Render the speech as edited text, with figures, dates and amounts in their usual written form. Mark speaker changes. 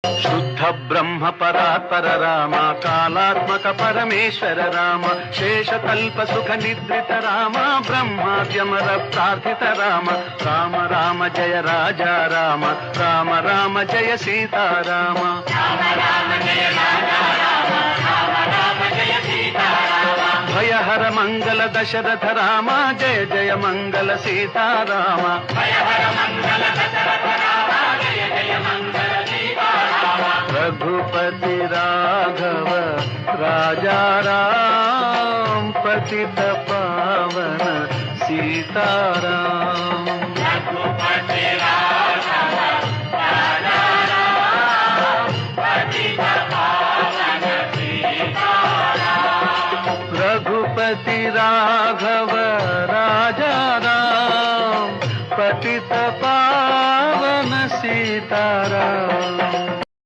Speaker 1: शुद्ध ब्रह्म परात्पर राम कालात्मक परमेश्वर राम शेषकल्प सुख निद्रित राम ब्रह्माद्यमर प्रार्थित राम राम राम जय राजा राम राम राम जय सीता राम राम राम जय राजा राम राम राम जय सीता राम भयहर मंगल दशरथ राम जय जय मंगल सीता राम भयहर मंगल दशरथ राम जय जय मंगल सीता राम रघुपति राघव राजा राम पतित पावन सीताराम रघुपति राघव राजा राम पतित पावन सीताराम रघुपति राघव राजा